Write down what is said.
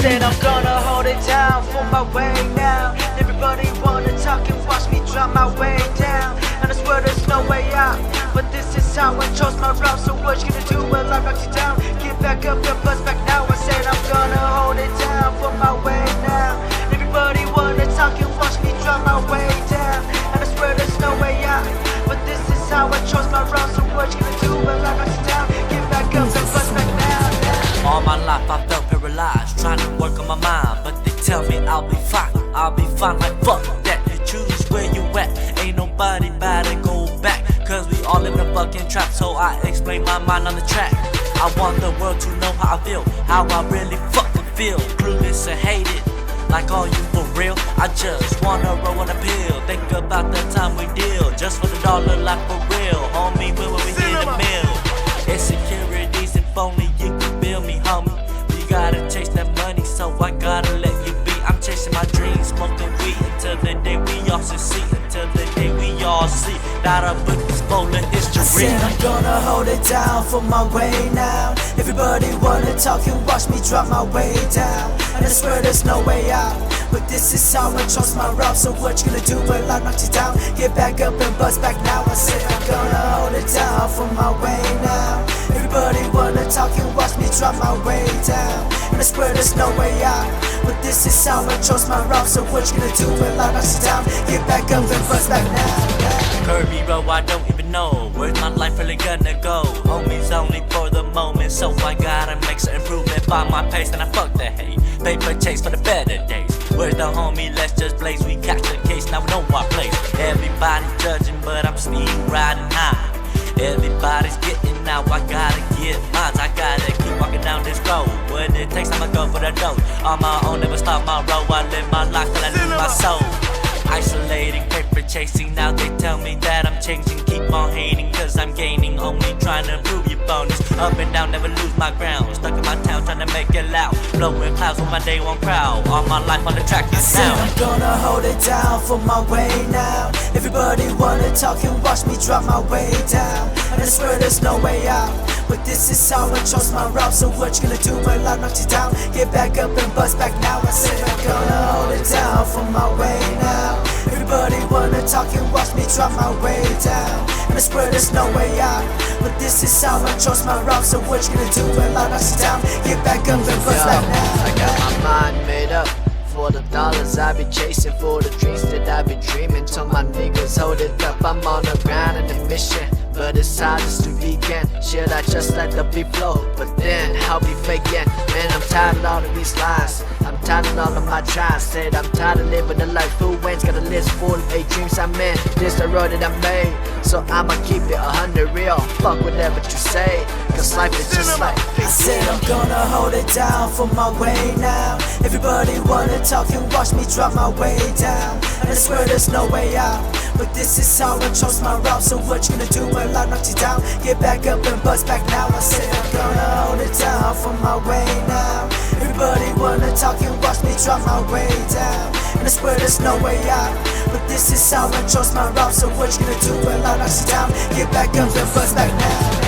said I'm gonna hold it down for my way now. Everybody wanna talk and watch me drop my way down. And I swear there's no way out, but this is how I chose my route. So what you gonna do when life knocks you down? Get back up and bust back now. I said I'm gonna hold it down for my way now. Everybody wanna talk and watch me drop my way down. And I swear there's no way out, but this is how I chose my route. So what you gonna do when life knocks you down? Get back up and bust back now. All my life I felt paralyzed, trying to work on my mind, but they tell me I'll be fine like fuck that. You choose where you at, ain't nobody about to go back, cause we all live in a fucking trap. So I explain my mind on the track. I want the world to know how I feel, how I really fucking feel. Clueless and hated, like are you for real? I just wanna roll on a pill, think about the time we deal, just for the dollar, like for real. Homie, when we hit a mill, insecurities, if only you could feel me, homie. We gotta chase that money, so I gotta let you be. I'm chasing my dreams, smoking weed until the day we all succeed, until the day we all see that our book is full of history. I said I'm gonna hold it down for my way now. Everybody wanna talk and watch me drop my way down. And I swear there's no way out, but this is how I chose my route. So what you gonna do when life knocks you down? Get back up and bust back now. I said I'm gonna hold it down for my way now. Everybody wanna talk and watch me drop my way down. And I swear there's no way out, but this is how I chose my route. So what you gonna do when life knocks you down? Get back up and bust back now. Curvy road, I don't even know where's my life really gonna go. Homies only for the moment, so I gotta make some improvement. Find my pace and I fuck the hate. Paper chase for the better days. Where's the homie? Let's just blaze. We catch the case, now we know our place. Everybody judging, but I'm still riding high. Everybody's getting out, I gotta get mine. I gotta keep walking down this road. What it takes, I'ma go for the dough. On my own, never stop my road. I live my life till I lose my soul. Isolating, paper chasing, now they tell me that I'm changing. Keep on hating, cause I'm gaining. Only trying to prove your bonus. Up and down, never lose my ground. Stuck in my town, trying to make it loud. Blowing clouds with my day one crowd. All my life on the track is now. I'm gonna hold it down for my way now. Everybody wanna talk and watch me drop my way down. And I swear there's no way out, but this is how I chose my route. So what you gonna do when life knocks you down? Get back up and bust back now. I said I'm gonna hold it down for my way now. Everybody wanna talk and watch me drop my way down. And I swear there's no way out, but this is how I chose my route. So what you gonna do when life knocks you down? Get back up and bust back now. I got my mind made up for the dollars I be chasing, for the dreams that I be dreaming. Told my niggas hold it up, I'm on the grind and a mission, but it's hard just to begin. Should I just let the beat flow? But then I'll be faking. Man, I'm tired of all of these lies, I'm tired of all of my tries. Said I'm tired of living a life who ain't got a list full of 8 dreams I'm in. This the road that I made, so I'ma keep it 100 real. Fuck whatever you say, cause life is just like I said I'm gonna hold it down for my way now. Everybody wanna talk and watch me drop my way down. And I swear there's no way out, but this is how I chose my route. So what you gonna do when life knocks you down? Get back up and bust back now. I said I'm gonna hold it down for my way now. Everybody wanna talk and watch me drop my way down. And I swear there's no way out, but this is how I chose my route. So what you gonna do when life knocks you down? Get back up and bust back now.